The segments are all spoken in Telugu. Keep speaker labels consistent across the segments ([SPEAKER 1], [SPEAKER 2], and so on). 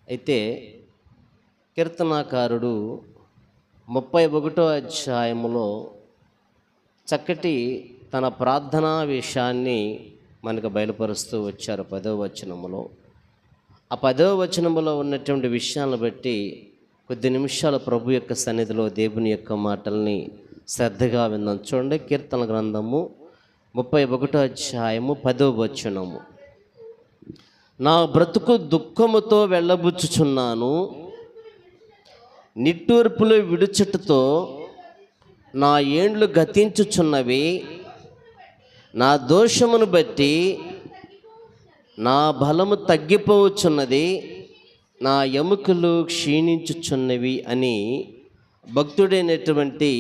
[SPEAKER 1] అయితే కీర్తనాకారుడు 31వ అధ్యాయములో చక్కటి తన ప్రార్థనా విషయాన్ని మనకు బయలుపరుస్తూ వచ్చారు 10వ వచనములో. ఆ 10వ వచనములో ఉన్నటువంటి విషయాలను బట్టి కొద్ది నిమిషాలు ప్రభు యొక్క సన్నిధిలో దేవుని యొక్క మాటల్ని శ్రద్ధగా విందాం. చూడండి, కీర్తన గ్రంథము 31వ అధ్యాయము 10వ వచనము. నా బ్రతుకు దుఃఖముతో వెళ్ళబుచ్చుచున్నాను, నిట్టూర్పులు విడుచుటతో నా ఏండ్లు గతించుచున్నవి. నా దోషమును బట్టి నా బలము తగ్గిపోవచ్చున్నది, నా ఎముకలు క్షీణించుచున్నవి అని భక్తుడైనటువంటి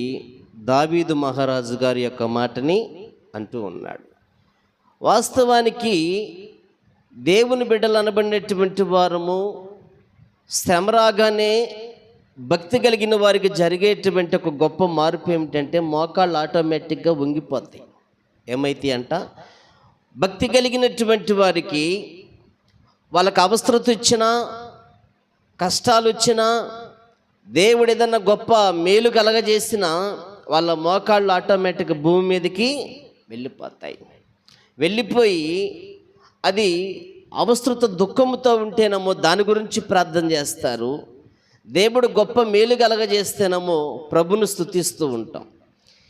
[SPEAKER 1] దావీదు మహారాజు గారి యొక్క మాటని అంటూ ఉన్నాడు. వాస్తవానికి దేవుని బిడ్డలు అనబడినటువంటి వారము శ్రమ రాగానే భక్తి కలిగిన వారికి జరిగేటువంటి ఒక గొప్ప మార్పు ఏమిటంటే మోకాళ్ళు ఆటోమేటిక్గా వంగిపోతాయి. ఏమైతే అంట, భక్తి కలిగినటువంటి వారికి వాళ్ళకి అవసరత ఇచ్చినా, కష్టాలు వచ్చినా, దేవుడు ఏదన్నా గొప్ప మేలు కలగజేసినా వాళ్ళ మోకాళ్ళు ఆటోమేటిక్గా భూమి మీదకి వెళ్ళిపోయి అది అవసరత దుఃఖంతో ఉంటేనేమో దాని గురించి ప్రార్థన చేస్తారు. దేవుడు గొప్ప మేలు కలగజేస్తేనేమో ప్రభును స్తుతిస్తూ ఉంటాం.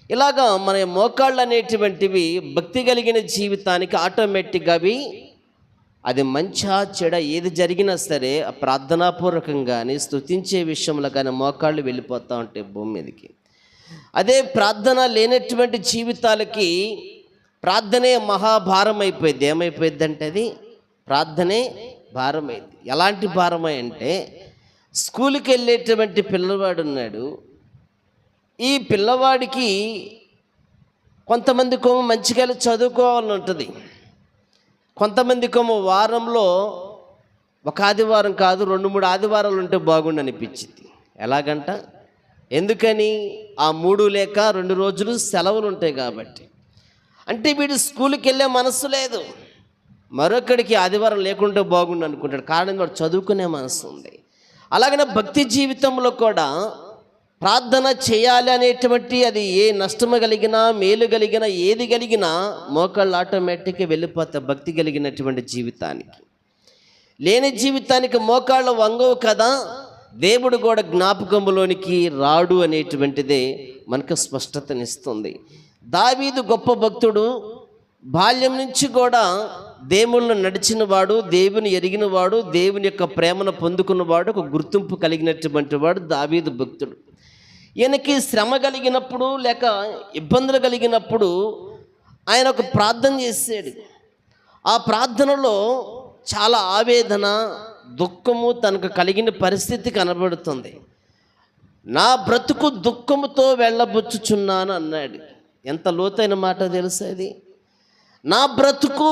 [SPEAKER 1] ఇలాగా మన మోకాళ్ళు అనేటువంటివి భక్తి కలిగిన జీవితానికి ఆటోమేటిక్గా అది మంచా చెడ ఏది జరిగినా సరే ఆ ప్రార్థనాపూర్వకంగా కానీ స్తుతించే విషయంలో కానీ మోకాళ్ళు వెళ్ళిపోతూ ఉంటాయి భూమి మీదకి. అదే ప్రార్థన లేనటువంటి జీవితాలకి ప్రార్థనే మహాభారం అయిపోయింది. ఏమైపోయింది అంటే అది ప్రార్థనే భారమైంది. ఎలాంటి భారమై అంటే, స్కూల్కి వెళ్ళేటువంటి పిల్లవాడు ఉన్నాడు. ఈ పిల్లవాడికి కొంతమందికేమో మంచిగా చదువుకోవాలని ఉంటుంది, కొంతమందికేమో వారంలో ఒక ఆదివారం కాదు 2-3 ఆదివారాలు ఉంటే బాగుండు అనిపించింది. ఎలాగంట, ఎందుకని ఆ 3 లేక 2 రోజులు సెలవులు ఉంటాయి కాబట్టి. అంటే వీడు స్కూల్కి వెళ్ళే మనస్సు లేదు, మరొకడికి ఆదివారం లేకుంటే బాగుండు అనుకుంటాడు. కారణం వాడు చదువుకునే మనస్సు ఉంది. అలాగనే భక్తి జీవితంలో కూడా ప్రార్థన చేయాలి అనేటువంటి అది ఏ నష్టము కలిగినా మేలు కలిగినా ఏది కలిగినా మోకాళ్ళు ఆటోమేటిక్గా వెళ్ళిపోతాయి. భక్తి కలిగినటువంటి జీవితానికి, లేని జీవితానికి మోకాళ్ళు వంగవు కదా, దేవుడు కూడా జ్ఞాపకంలోనికి రాడు అనేటువంటిదే మనకు స్పష్టతనిస్తుంది. దావీదు గొప్ప భక్తుడు, బాల్యం నుంచి కూడా దేవుళ్ళు నడిచినవాడు, దేవుని ఎరిగినవాడు, దేవుని యొక్క ప్రేమను పొందుకున్నవాడు, ఒక గుర్తింపు కలిగినటువంటి వాడు దావీదు భక్తుడు. ఈయనకి శ్రమ కలిగినప్పుడు లేక ఇబ్బందులు కలిగినప్పుడు ఆయన ఒక ప్రార్థన చేశాడు. ఆ ప్రార్థనలో చాలా ఆవేదన, దుఃఖము తనకు కలిగిన పరిస్థితి కనబడుతుంది. నా బ్రతుకు దుఃఖముతో వెళ్ళబుచ్చుచున్నాను అన్నాడు. ఎంత లోతైన మాట తెలుసా ఇది. నా బ్రతుకు,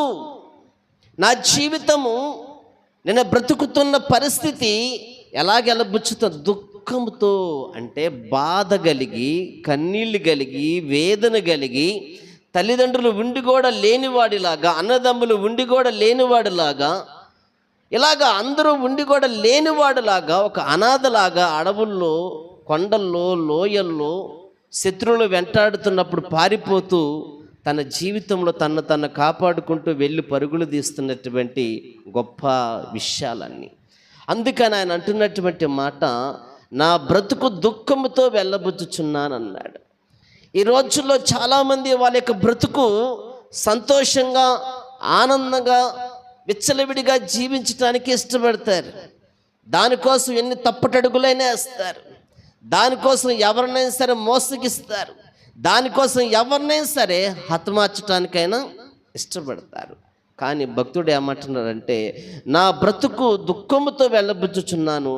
[SPEAKER 1] నా జీవితము, నేను బ్రతుకుతున్న పరిస్థితి ఎలాగెళ్ళబుచ్చుతుంది? దుఃఖంతో అంటే బాధ కలిగి, కన్నీళ్ళు కలిగి, వేదన కలిగి, తల్లిదండ్రులు ఉండి కూడా లేనివాడిలాగా, అన్నదమ్ములు ఉండి కూడా లేనివాడిలాగా, ఇలాగా అందరూ ఉండి కూడా లేనివాడిలాగా, ఒక అనాథలాగా అడవుల్లో, కొండల్లో, లోయల్లో శత్రువులు వెంటాడుతున్నప్పుడు పారిపోతూ తన జీవితంలో తను కాపాడుకుంటూ వెళ్ళి పరుగులు తీస్తున్నటువంటి గొప్ప విషయాలన్నీ. అందుకని ఆయన అంటున్నటువంటి మాట, నా బ్రతుకు దుఃఖముతో వెళ్ళబుచ్చుచున్నానన్నాడు. ఈ రోజుల్లో చాలామంది వాళ్ళ యొక్క బ్రతుకు సంతోషంగా, ఆనందంగా, విచ్చలవిడిగా జీవించడానికి ఇష్టపడతారు. దానికోసం ఎన్ని తప్పటడుగులైనా వేస్తారు, దానికోసం ఎవరినైనా సరే మోసగిస్తారు, దానికోసం ఎవరినైనా సరే హతమార్చడానికైనా ఇష్టపడతారు. కానీ భక్తుడు ఏమంటున్నారంటే, నా బ్రతుకు దుఃఖముతో వెళ్ళబుచ్చుచున్నాను,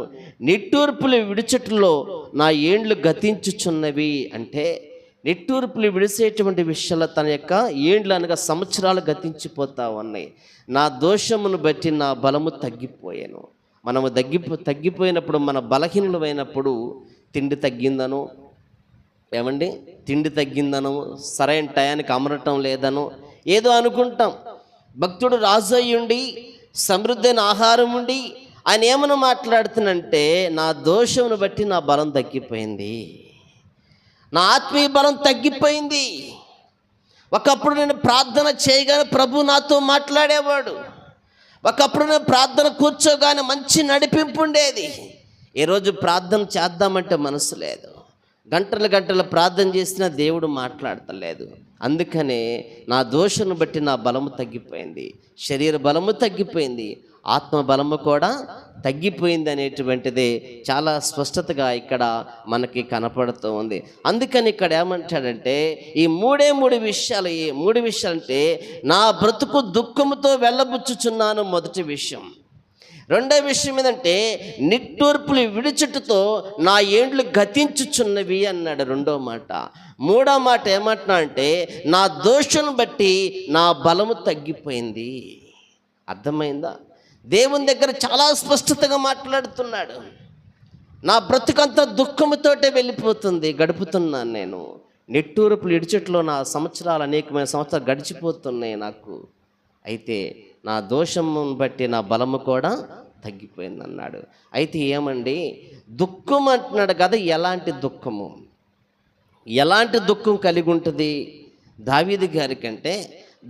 [SPEAKER 1] నిట్టూర్పులు విడిచట్లో నా ఏండ్లు గతించుచున్నవి. అంటే నిట్టూర్పులు విడిసేటువంటి విషయాలు తన యొక్క ఏండ్లు అనగా సంవత్సరాలు గతించిపోతా ఉన్నాయి. నా దోషమును బట్టి నా బలము తగ్గిపోయాను. మనము తగ్గిపోయినప్పుడు, మన బలహీనులమైనప్పుడు తిండి తగ్గిందనో, ఏమండి తిండి తగ్గిందనో, సరైన టయానికి అమరటం లేదనో ఏదో అనుకుంటాం. భక్తుడు రాజు అయ్యుండి సమృద్ధైన ఆహారం ఉండి ఆయన ఏమని మాట్లాడుతున్నంటే, నా దోషమును బట్టి నా బలం తగ్గిపోయింది, నా ఆత్మీయ బలం తగ్గిపోయింది. ఒకప్పుడు నేను ప్రార్థన చేయగానే ప్రభు నాతో మాట్లాడేవాడు. ఒకప్పుడు నేను ప్రార్థన కూర్చోగానే మంచి నడిపింపు ఉండేది. ఈరోజు ప్రార్థన చేద్దామంటే మనసు లేదు. గంటలు గంటలు ప్రార్థన చేసినా దేవుడు మాట్లాడతలేదు. అందుకనే నా దోషను బట్టి నా బలము తగ్గిపోయింది, శరీర బలము తగ్గిపోయింది, ఆత్మ బలము కూడా తగ్గిపోయింది అనేటువంటిది చాలా స్పష్టతగా ఇక్కడ మనకి కనపడుతూ ఉంది. అందుకని ఇక్కడ ఏమంటాడంటే, ఈ మూడు విషయాలు. ఈ మూడు విషయాలు అంటే, నా బ్రతుకు దుఃఖముతో వెళ్ళబుచ్చుచున్నాను మొదటి విషయం. రెండో విషయం ఏంటంటే, నిట్టూర్పులు విడిచుటతో నా ఏండ్లు గతించుచున్నవి అన్నాడు రెండో మాట. మూడో మాట ఏమంటున్నా అంటే, నా దోషను బట్టి నా బలము తగ్గిపోయింది. అర్థమైందా? దేవుని దగ్గర చాలా స్పష్టతగా మాట్లాడుతున్నాడు. నా బ్రతుకంతా దుఃఖముతోటే వెళ్ళిపోతుంది, గడుపుతున్నాను నేను. నిట్టూర్పులు ఇడిచట్లో నా సంవత్సరాలు, అనేకమైన సంవత్సరాలు గడిచిపోతున్నాయి నాకు. అయితే నా దోషమును బట్టి నా బలము కూడా తగ్గిపోయింది అన్నాడు. అయితే ఏమండి, దుఃఖం అంటున్నాడు కదా, ఎలాంటి దుఃఖము, ఎలాంటి దుఃఖం కలిగి ఉంటుంది దావీదు గారికంటే?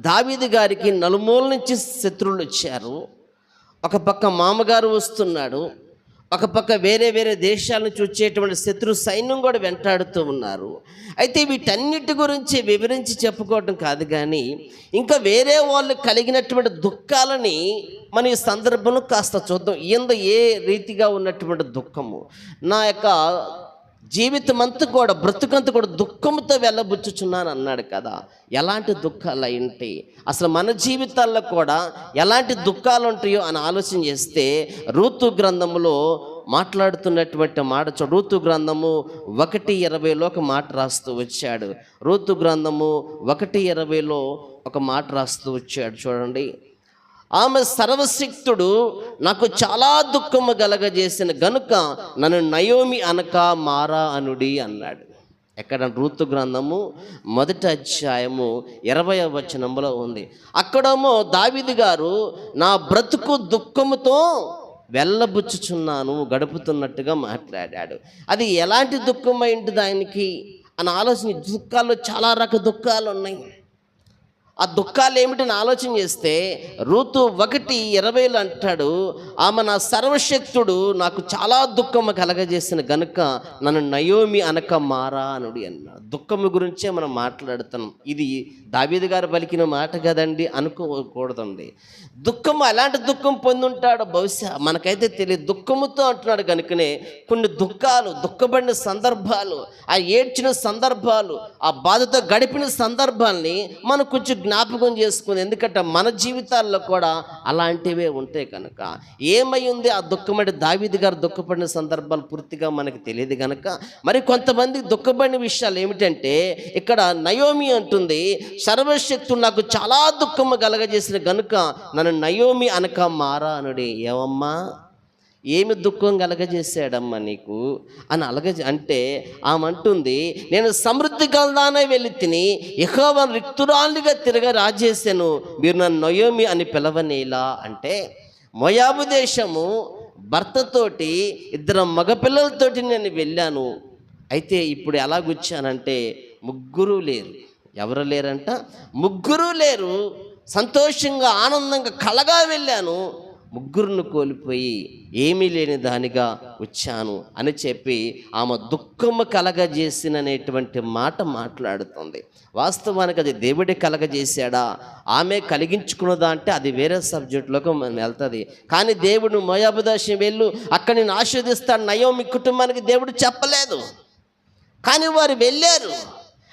[SPEAKER 1] దావీదు గారికి నలుమూల నుంచి శత్రువులు వచ్చారు. ఒక పక్క మామగారు వస్తున్నాడు, ఒక పక్క వేరే వేరే దేశాల నుంచి వచ్చేటువంటి శత్రు సైన్యం కూడా వెంటాడుతూ ఉన్నారు. అయితే వీటన్నిటి గురించి వివరించి చెప్పుకోవడం కాదు, కానీ ఇంకా వేరే వాళ్ళు కలిగినటువంటి దుఃఖాలని మన ఈ సందర్భంలో కాస్త చూద్దాం. ఏ రీతిగా ఉన్నటువంటి దుఃఖము. నా యొక్క జీవితం అంతా కూడా, బ్రతుకంతా కూడా దుఃఖంతో వెళ్ళబుచ్చుచున్నాను అన్నాడు కదా. ఎలాంటి దుఃఖాలు ఏంటి, అసలు మన జీవితాల్లో కూడా ఎలాంటి దుఃఖాలు ఉంటాయో అని ఆలోచన చేస్తే, రూతు గ్రంథములో మాట్లాడుతున్నటువంటి మాట రూతు గ్రంథము 1:20 ఒక మాట రాస్తూ వచ్చాడు. రూతు గ్రంథము 1:20 ఒక మాట రాస్తూ వచ్చాడు. చూడండి, ఆమె సర్వశక్తుడు నాకు చాలా దుఃఖము కలగజేసిన గనుక నన్ను నయోమి అనక మారా అనుడి అన్నాడు. ఎక్కడ? రూతు గ్రంథము 1వ అధ్యాయము 20వ వచనంలో ఉంది. అక్కడేమో దావీదు గారు నా బ్రతుకు దుఃఖముతో వెళ్ళబుచ్చుచున్నాను, గడుపుతున్నట్టుగా మాట్లాడాడు. అది ఎలాంటి దుఃఖం అయింది ఆయనకి అని ఆలోచన. దుఃఖాల్లో చాలా రకాల దుఃఖాలు ఉన్నాయి. ఆ దుఃఖాలు ఏమిటని ఆలోచన చేస్తే, రూతు 1:20 అంటాడు, ఆమె నా సర్వశక్తుడు నాకు చాలా దుఃఖము కలగజేసిన గనుక నన్ను నయోమి అనక మారా అనుడి అన్నాడు. దుఃఖము గురించే మనం మాట్లాడుతున్నాం. ఇది దావీదు గారు పలికిన మాట కదండి అనుకోకూడదండి. దుఃఖము ఎలాంటి దుఃఖం పొందుంటాడో బహుశా మనకైతే తెలియదు. దుఃఖముతో అంటున్నాడు కనుకనే కొన్ని దుఃఖాలు, దుఃఖపడిన సందర్భాలు, ఆ ఏడ్చిన సందర్భాలు, ఆ బాధతో గడిపిన సందర్భాల్ని మనం కొంచెం జ్ఞాపకం చేసుకుంది. ఎందుకంటే మన జీవితాల్లో కూడా అలాంటివే ఉంటాయి కనుక. ఏమై ఉంది ఆ దుఃఖం అంటే, దావీదు గారు దుఃఖపడిన సందర్భాలు పూర్తిగా మనకు తెలియదు కనుక. మరి కొంతమంది దుఃఖపడిన విషయాలు ఏమిటంటే, ఇక్కడ నయోమి అంటుంది, సర్వశక్తుడు నాకు చాలా దుఃఖము కలగజేసిన గనుక నన్ను నయోమి అనక మారా అనుడి. ఏమమ్మా, ఏమి దుఃఖం కలగజేశాడమ్మా నీకు అని అంటే ఆమె అంటుంది, నేను సమృద్ధి కలదానే వెళ్ళి తిని యెహోవాను రిక్తురాలుగా తిరగ రాజేశాను, మీరు నన్ను నయోమి అని పిలవనేలా అంటే, మోయాబు దేశము భర్తతోటి 2 మగపిల్లలతోటి నేను వెళ్ళాను. అయితే ఇప్పుడు ఎలాగొచ్చానంటే, ముగ్గురు లేరు. ఎవరు లేరంట? ముగ్గురు లేరు. సంతోషంగా ఆనందంగా కలగా వెళ్ళాను, ముగ్గురును కోల్పోయి ఏమీ లేని దానిగా వచ్చాను అని చెప్పి ఆమె దుఃఖము కలగజేసిననేటువంటి మాట మాట్లాడుతుంది. వాస్తవానికి అది దేవుడే కలగజేశాడా, ఆమె కలిగించుకున్నదా అంటే అది వేరే సబ్జెక్టులోకి మనం వెళ్తుంది. కానీ దేవుడు మోయాబు దేశం వెళ్ళు, అక్కడ నేను ఆశీర్వదిస్తాను నయోమి కుటుంబానికి దేవుడు చెప్పలేదు. కానీ వారు వెళ్ళారు.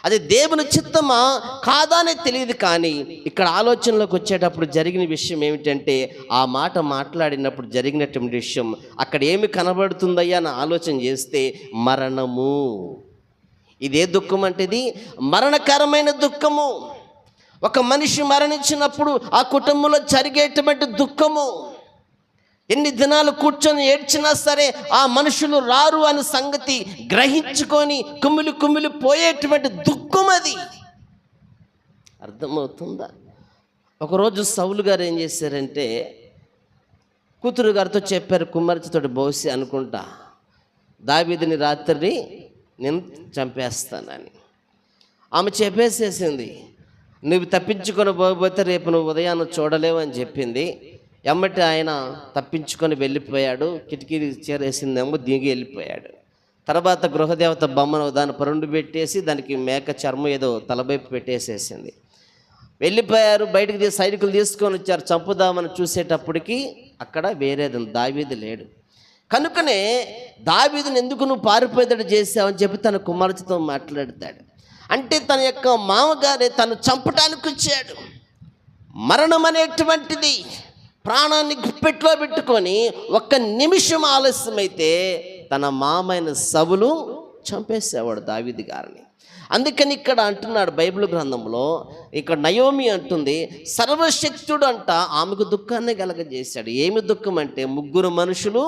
[SPEAKER 1] అది దేవుని చిత్తమా కాదా అనేది తెలియదు. కానీ ఇక్కడ ఆలోచనలోకి వచ్చేటప్పుడు జరిగిన విషయం ఏమిటంటే, ఆ మాట మాట్లాడినప్పుడు జరిగినటువంటి విషయం అక్కడ ఏమి కనబడుతుందయ్యా అని ఆలోచన చేస్తే, మరణము. ఇదే దుఃఖం అంటే ఇది మరణకరమైన దుఃఖము. ఒక మనిషి మరణించినప్పుడు ఆ కుటుంబంలో జరిగేటువంటి దుఃఖము. ఎన్ని దినాలు కూర్చొని ఏడ్చినా సరే ఆ మనుషులు రారు అనే సంగతి గ్రహించుకొని కుమిలి పోయేటువంటి దుఃఖం అది. అర్థమవుతుందా? ఒకరోజు సౌలు గారు ఏం చేశారంటే, కూతురు గారితో చెప్పారు, కుమార్తెతోటి బహుశా అనుకుంటా, దావీదుని రాత్రి నేను చంపేస్తానని. ఆమె చెప్పేసేసింది, నువ్వు తప్పించుకొని పోకపోతే రేపు నువ్వు ఉదయాన్ని చూడలేవు అని చెప్పింది. ఎమ్మటి ఆయన తప్పించుకొని వెళ్ళిపోయాడు. కిటికీ చేరేసిందేమో దిగి వెళ్ళిపోయాడు. తర్వాత గృహదేవత బొమ్మను దాన్ని పరుండు పెట్టేసి దానికి మేక చర్మం ఏదో తలవైపు పెట్టేసేసింది. వెళ్ళిపోయారు. బయటకు సైనికులు తీసుకొని వచ్చారు, చంపుదామని చూసేటప్పటికి అక్కడ వేరేది దావీదు లేడు. కనుకనే దావీదుని ఎందుకు నువ్వు పారిపోయేటట్టు చేసావని చెప్పి తన కుమార్తెతో మాట్లాడతాడు. అంటే తన యొక్క మామగారే తను చంపటానికి వచ్చాడు. మరణం అనేటువంటిది ప్రాణాన్ని గుప్పెట్లో పెట్టుకొని ఒక్క నిమిషం ఆలస్యమైతే తన మామైన సౌలు చంపేసేవాడు దావీదు గారిని. అందుకని ఇక్కడ అంటున్నాడు బైబిల్ గ్రంథంలో, ఇక్కడ నయోమి అంటుంది, సర్వశక్తుడు అంట ఆమెకు దుఃఖాన్ని కలగజేశాడు. ఏమి దుఃఖం అంటే 3 మనుషులు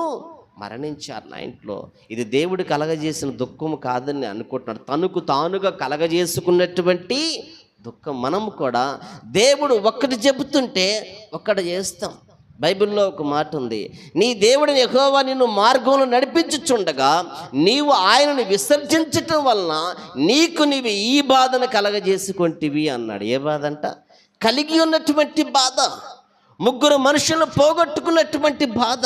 [SPEAKER 1] మరణించారు నా ఇంట్లో. ఇది దేవుడు కలగజేసిన దుఃఖం కాదని అనుకుంటున్నాడు. తనకు తానుగా కలగజేసుకున్నటువంటి దుఃఖం. మనం కూడా దేవుడు ఒక్కటి చెబుతుంటే ఒక్కటి చేస్తాం. బైబిల్లో ఒక మాట ఉంది, నీ దేవుడిని యెహోవా నిన్ను మార్గంలో నడిపించుచుండగా నీవు ఆయనను విసర్జించటం వలన నీవు ఈ బాధను కలగజేసుకుంటివి అన్నాడు. ఏ బాధ అంట? కలిగి ఉన్నటువంటి బాధ, 3 మనుషులను పోగొట్టుకున్నటువంటి బాధ.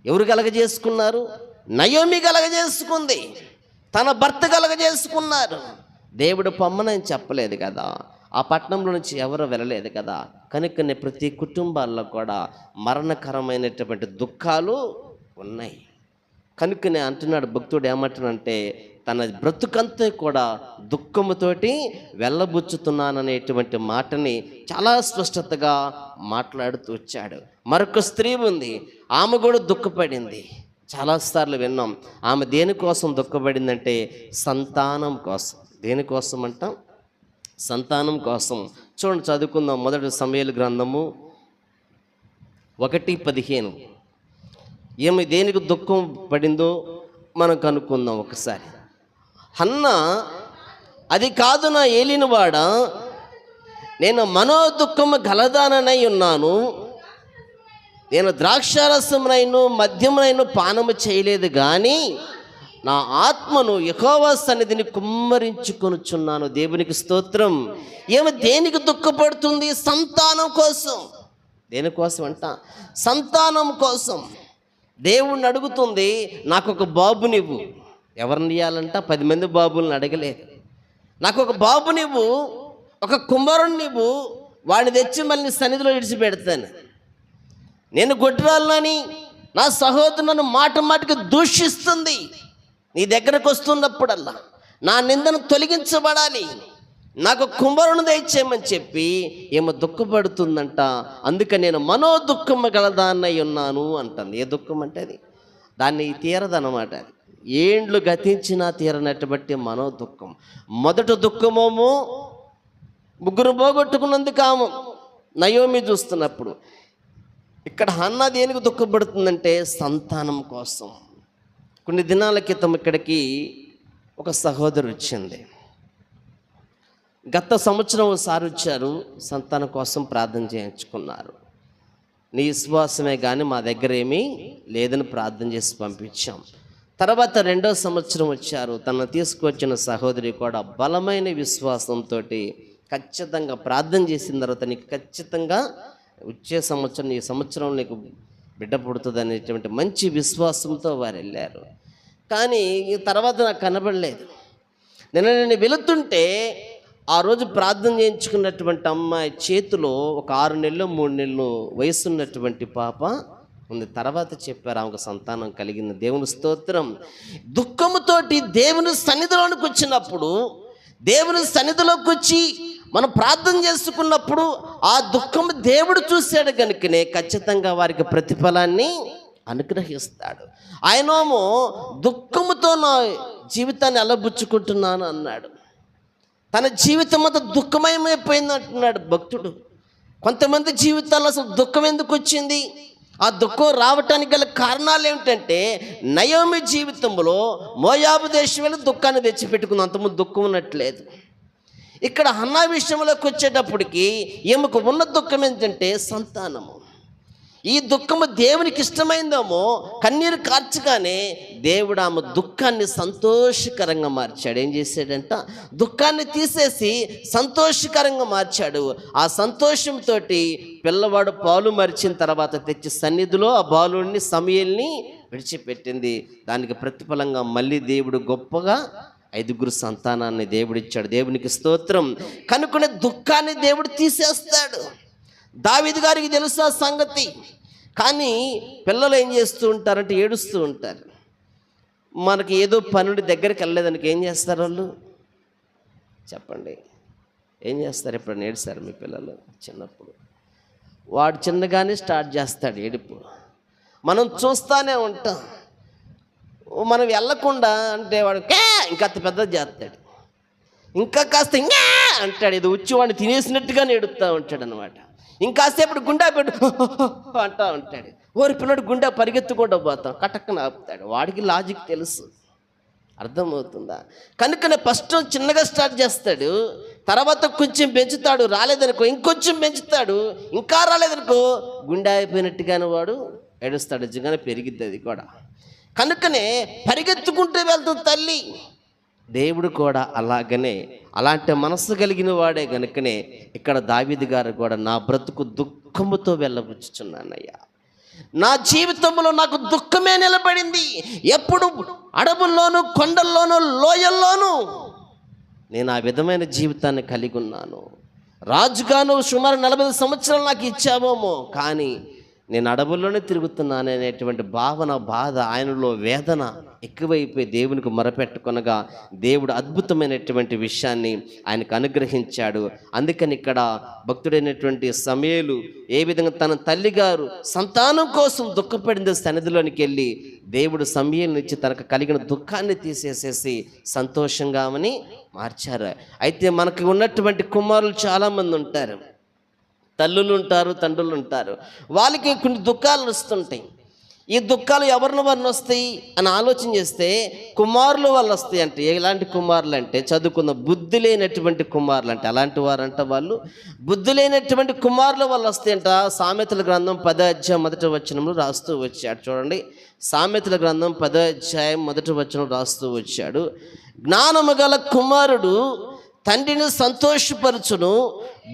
[SPEAKER 1] ఎవరు కలగజేసుకున్నారు? నయోమి కలగజేసుకుంది, తన భర్త కలగజేసుకున్నారు. దేవుడు పొమ్మనని చెప్పలేదు కదా, ఆ పట్టణంలో నుంచి ఎవరు వెళ్ళలేదు కదా. కనుకనే ప్రతి కుటుంబాల్లో కూడా మరణకరమైనటువంటి దుఃఖాలు ఉన్నాయి. కనుకనే అంటున్నాడు భక్తుడు, ఏమంటున్నాడంటే తన బ్రతుకంతా కూడా దుఃఖముతోటి వెళ్ళబుచ్చుతున్నాననేటువంటి మాటని చాలా స్పష్టతగా మాట్లాడుతూ వచ్చాడు. మరొక స్త్రీ ఉంది, ఆమె కూడా దుఃఖపడింది. చాలాసార్లు విన్నాం. ఆమె దేనికోసం దుఃఖపడిందంటే సంతానం కోసం. దేనికోసం అంటాం? సంతానం కోసం. చూడండి, చదువుకుందాం. మొదటి సమూయేలు గ్రంథము 1:15. ఏమి దేనికి దుఃఖం పడిందో మనం కనుక్కుందాం ఒకసారి. హన్నా, అది కాదు నా ఏలినవాడ, నేను మనోదుఃఖము గలదాననై ఉన్నాను. నేను ద్రాక్షారసమునైను మద్యమునైను పానము చేయలేదు, కానీ నా ఆత్మను యెహోవా సన్నిధిని కుమ్మరించుకొనుచున్నాను. దేవునికి స్తోత్రం. ఏమి దేనికి దుఃఖపడుతుంది? సంతానం కోసం. దేనికోసం అంట? సంతానం కోసం. దేవుణ్ణి అడుగుతుంది, నాకు ఒక బాబునివ్వు. ఎవరిని ఇవ్వాలంట? 10 మంది బాబుల్ని అడగలేదు. నాకు ఒక బాబునివ్వు, ఒక కుమారుణ్ణివ్వు, వాడిని తెచ్చి మళ్ళీ సన్నిధిలో విడిచిపెడతాను. నేను గొడ్రాలని నా సహోదరు నన్ను మాటకి దూషిస్తుంది. నీ దగ్గరకు వస్తున్నప్పుడల్లా నా నిందను తొలగించబడాలి, నాకు కుమారుని దయచేయమని చెప్పి ఏమో దుఃఖపడుతుందంట. అందుకని నేను మనోదుఃఖము గలదాన్నై ఉన్నాను అంటుంది. ఏ దుఃఖం అంటే అది? దాన్ని తీరదనమాట. ఏండ్లు గతించినా తీరనటువంటి మనోదుఃఖం. మొదటి దుఃఖమేమో 3 పోగొట్టుకున్నందుకు ఆమె నయోమి చూస్తున్నప్పుడు. ఇక్కడ హన్నా దేనికి దుఃఖపడుతుందంటే సంతానం కోసం. కొన్ని దినాల క్రితం ఇక్కడికి ఒక సహోదరు వచ్చింది. గత సంవత్సరం ఒకసారి వచ్చారు, సంతానం కోసం ప్రార్థన చేయించుకున్నారు. నీ విశ్వాసమే కానీ మా దగ్గర ఏమీ లేదని ప్రార్థన చేసి పంపించాం. తర్వాత 2వ సంవత్సరం వచ్చారు. తనను తీసుకువచ్చిన సహోదరి కూడా బలమైన విశ్వాసంతో ఖచ్చితంగా ప్రార్థన చేసిన తర్వాత నీకు ఖచ్చితంగా వచ్చే సంవత్సరం, ఈ సంవత్సరం నీకు బిడ్డ పుడుతుంది అనేటువంటి మంచి విశ్వాసంతో వారు వెళ్ళారు. కానీ తర్వాత నాకు కనబడలేదు. నేను వెళుతుంటే ఆ రోజు ప్రార్థన చేయించుకున్నటువంటి అమ్మాయి చేతిలో ఒక 6 నెలలు 3 నెలలు వయసున్నటువంటి పాప ఉంది. తర్వాత చెప్పారు ఆమెకు సంతానం కలిగింది. దేవుని స్తోత్రం. దుఃఖముతోటి దేవుని సన్నిధిలోనికి వచ్చినప్పుడు, దేవుని సన్నిధిలోకి వచ్చి మనం ప్రార్థన చేసుకున్నప్పుడు ఆ దుఃఖము దేవుడు చూశాడు కనుకనే ఖచ్చితంగా వారికి ప్రతిఫలాన్ని అనుగ్రహిస్తాడు. ఆయనేమో దుఃఖముతో నా జీవితాన్ని అలబుచ్చుకుంటున్నాను అన్నాడు. తన జీవితం అంతా దుఃఖమయమైపోయింది అంటున్నాడు భక్తుడు. కొంతమంది జీవితాల్లో అసలు దుఃఖం ఎందుకు వచ్చింది? ఆ దుఃఖం రావటానికి గల కారణాలు ఏమిటంటే, నయోమి జీవితంలో మోయాబు దేశం వెళ్ళి దుఃఖాన్ని తెచ్చిపెట్టుకుంది. అంతకుముందు దుఃఖం ఉన్నట్లేదు. ఇక్కడ హన్నా విషయంలోకి వచ్చేటప్పటికి ఈమెకు ఉన్న దుఃఖం ఏంటంటే సంతానము. ఈ దుఃఖము దేవునికి ఇష్టమైందేమో, కన్నీరు కార్చగానే దేవుడు ఆమె దుఃఖాన్ని సంతోషకరంగా మార్చాడు. ఏం చేశాడంట? దుఃఖాన్ని తీసేసి సంతోషకరంగా మార్చాడు. ఆ సంతోషంతో పిల్లవాడు పాలు మరిచిన తర్వాత తెచ్చి సన్నిధిలో ఆ బాలుడిని సమూయేలుని విడిచిపెట్టింది. దానికి ప్రతిఫలంగా మళ్ళీ దేవుడు గొప్పగా 5 సంతానాన్ని దేవుడిచ్చాడు. దేవునికి స్తోత్రం. కనుకనే దుఃఖాన్ని దేవుడు తీసేస్తాడు. దావీదు గారికి తెలుసు ఆ సంగతి. కానీ పిల్లలు ఏం చేస్తూ ఉంటారంటే ఏడుస్తూ ఉంటారు. మనకి ఏదో పనుడి దగ్గరికి వెళ్ళలేదానికి ఏం చేస్తారు వాళ్ళు? చెప్పండి, ఏం చేస్తారు? ఎప్పుడైనా ఏడుస్తారు మీ పిల్లలు? చిన్నప్పుడు వాడు చిన్నగానే స్టార్ట్ చేస్తాడు ఏడుపు. మనం చూస్తూనే ఉంటాం. మనం వెళ్ళకుండా అంటే వాడు ఇంకా పెద్దది చేస్తాడు, ఇంకా కాస్త ఇంకా అంటాడు. ఇది వచ్చి వాడిని తినేసినట్టుగానే ఏడుస్తూ ఉంటాడు అనమాట. ఇంకాసేపు గుండా పెట్టు అంటూ ఉంటాడు. ఓరి పిల్లడు గుండా పరిగెత్తుకుంటూ పోతాం, కటక్కన ఆపుతాడు. వాడికి లాజిక్ తెలుసు, అర్థమవుతుందా? కనుకనే ఫస్ట్ చిన్నగా స్టార్ట్ చేస్తాడు, తర్వాత కొంచెం పెంచుతాడు. రాలేదనుకో ఇంకొంచెం పెంచుతాడు, ఇంకా రాలేదనుకో గుండె అయిపోయినట్టుగానే వాడు ఏడుస్తాడు. నిజంగానే పెరిగిద్ది అది కూడా. కనుకనే పరిగెత్తుకుంటూ వెళ్తుంది తల్లి. దేవుడు కూడా అలాగనే అలాంటి మనస్సు కలిగిన వాడే. కనుకనే ఇక్కడ దావీదు గారు కూడా నా బ్రతుకు దుఃఖముతో వెళ్ళబుచ్చుచున్నానయ్యా, నా జీవితంలో నాకు దుఃఖమే నిలబడింది. ఎప్పుడు అడవుల్లోనూ కొండల్లోనూ లోయల్లోనూ నేను ఆ విధమైన జీవితాన్ని కలిగి ఉన్నాను. రాజుగాను సుమారు 40 సంవత్సరాలు నాకు ఇచ్చావేమో, కానీ నేను అడవుల్లోనే తిరుగుతున్నాను అనేటువంటి భావన, బాధ, ఆయనలో వేదన ఎక్కువైపోయి దేవునికి మొరపెట్టుకొనగా దేవుడు అద్భుతమైనటువంటి విషయాన్ని ఆయనకు అనుగ్రహించాడు. అందుకని ఇక్కడ భక్తుడైనటువంటి సమూయేలు ఏ విధంగా తన తల్లిగారు సంతానం కోసం దుఃఖపడింది సన్నిధిలోనికి వెళ్ళి దేవుడు సమూయేలుని ఇచ్చి తనకు కలిగిన దుఃఖాన్ని తీసేసేసి సంతోషంగా ఆమెని మార్చారు. అయితే మనకి ఉన్నటువంటి కుమారులు చాలామంది ఉంటారు, తల్లులు ఉంటారు, తండ్రులు ఉంటారు. వాళ్ళకి కొన్ని దుఃఖాలు వస్తుంటాయి. ఈ దుఃఖాలు ఎవరిని వస్తాయి అని ఆలోచన చేస్తే కుమారులు వాళ్ళు వస్తాయి. అంటే ఎలాంటి కుమారులు అంటే చదువుకున్న బుద్ధి లేనటువంటి కుమారులు. అంటే అలాంటి వారంట వాళ్ళు బుద్ధి లేనటువంటి కుమారులు వాళ్ళు వస్తాయంట. సామెతల గ్రంథం 10వ అధ్యాయం 1వ వచనంలో రాస్తూ వచ్చాడు. చూడండి, సామెతల గ్రంథం 10వ అధ్యాయం 1వ వచనం రాస్తూ వచ్చాడు. జ్ఞానము గల కుమారుడు తండ్రిని సంతోషపరచును,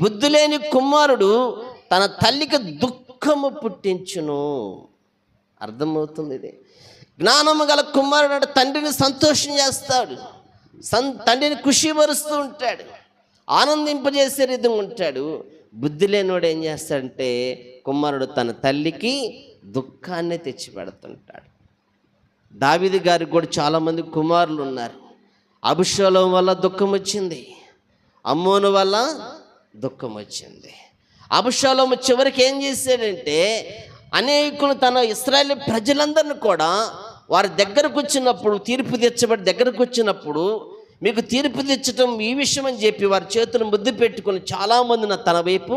[SPEAKER 1] బుద్ధి లేని కుమారుడు తన తల్లికి దుఃఖము పుట్టించును. అర్థమవుతుంది ఇది. జ్ఞానము గల కుమారుడు అంటే తండ్రిని సంతోషం చేస్తాడు, తండ్రిని ఖుషిపరుస్తూ ఉంటాడు, ఆనందింపజేసే విధంగా ఉంటాడు. బుద్ధి లేనివాడు ఏం చేస్తాడంటే కుమారుడు తన తల్లికి దుఃఖాన్ని తెచ్చి పెడుతుంటాడు. దావీదు గారికి కూడా చాలామంది కుమారులు ఉన్నారు. అబషాలోము వల్ల దుఃఖం వచ్చింది, అమ్మోను వల్ల దుఃఖం వచ్చింది. అబషాలోము చివరికి ఏం చేశాడంటే అనేకులు తన ఇశ్రాయేలు ప్రజలందరినీ కూడా వారి దగ్గరకు వచ్చినప్పుడు, తీర్పు తెచ్చబడి దగ్గరకు వచ్చినప్పుడు మీకు తీర్పు తెచ్చటం ఈ విషయం అని చెప్పి వారి చేతులు ముద్దు పెట్టుకుని చాలామంది తన వైపు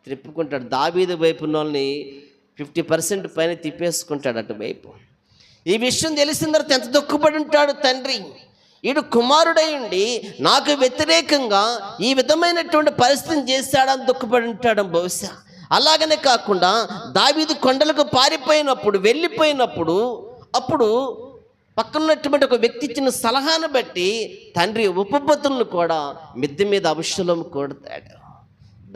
[SPEAKER 1] తిప్పుకుంటాడు. దావీదు వైపు వాళ్ళని 50% పైన తిప్పేసుకుంటాడు అటువైపు. ఈ విషయం తెలిసిన తర్వాత ఎంత దుఃఖపడి ఉంటాడు తండ్రి. ఈడు కుమారుడై ఉండి నాకు వ్యతిరేకంగా ఈ విధమైనటువంటి పరిస్థితిని చేశాడని దుఃఖపడి ఉంటాడు బహుశా. అలాగనే కాకుండా దావీదు కొండలకు పారిపోయినప్పుడు, వెళ్ళిపోయినప్పుడు, అప్పుడు పక్కనున్నటువంటి ఒక వ్యక్తి ఇచ్చిన సలహాను బట్టి తండ్రి ఉపపత్తులను కూడా మిద్దె మీద అబషాలోము కొడతాడు.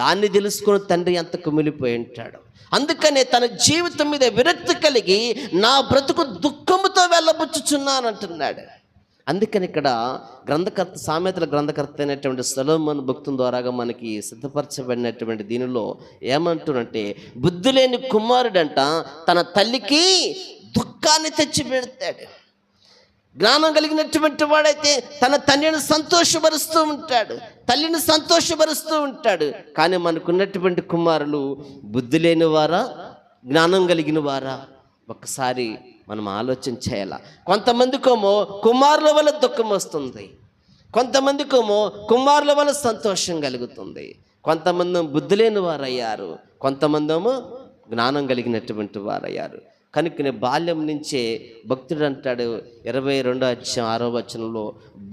[SPEAKER 1] దాన్ని తెలుసుకుని తండ్రి ఎంత కుమిలిపోయి ఉంటాడు. అందుకనే తన జీవితం మీద విరక్తి కలిగి నా బ్రతుకు దుఃఖముతో వెళ్ళబుచ్చుచున్నాను అంటున్నాడు. అందుకని ఇక్కడ గ్రంథకర్త, సామెతల గ్రంథకర్త అయినటువంటి సొలొమోను భక్తుని ద్వారాగా మనకి సిద్ధపరచబడినటువంటి దీనిలో ఏమంటున్నంటే బుద్ధి లేని కుమారుడంట తన తల్లికి దుఃఖాన్ని తెచ్చి పెడతాడు. జ్ఞానం కలిగినటువంటి వాడైతే తన తండ్రిని సంతోషపరుస్తూ ఉంటాడు, తల్లిని సంతోషపరుస్తూ ఉంటాడు. కానీ మనకున్నటువంటి కుమారులు బుద్ధి లేని వారా, జ్ఞానం కలిగిన వారా? ఒక్కసారి మనం ఆలోచన చేయాల. కొంతమందికేమో కుమారుల వల్ల దుఃఖం వస్తుంది, కొంతమందికేమో కుమారుల వల్ల సంతోషం కలుగుతుంది. కొంతమంది బుద్ధి లేని వారయ్యారు, కొంతమంది ఏమో జ్ఞానం కలిగినటువంటి వారయ్యారు. కనుకనే బాల్యం నుంచే భక్తుడు అంటాడు 22వ అధ్యాయం 6వ వచనంలో,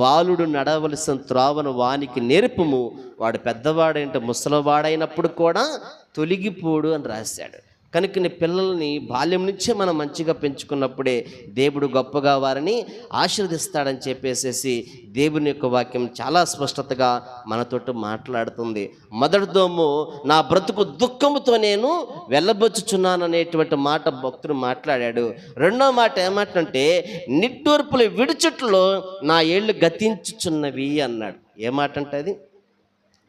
[SPEAKER 1] బాలుడు నడవలసిన త్రోవను వానికి నేర్పుము, వాడు పెద్దవాడైంటే ముసలివాడైనప్పుడు కూడా తొలగిపోడు అని రాశాడు. కనుక పిల్లల్ని బాల్యం నుంచే మనం మంచిగా పెంచుకున్నప్పుడే దేవుడు గొప్పగా వారిని ఆశీర్వదిస్తాడని చెప్పేసేసి దేవుని యొక్క వాక్యం చాలా స్పష్టతగా మనతోటి మాట్లాడుతుంది. మొదటి దోము, నా బ్రతుకు దుఃఖముతో నేను వెళ్ళబొచ్చుచున్నాను అనేటువంటి మాట భక్తుడు మాట్లాడాడు. రెండో మాట ఏమాటంటే, నిట్టూర్పులు విడుచుట్లో నా ఏళ్ళు గతించుచున్నవి అన్నాడు. ఏమాట అంటే అది?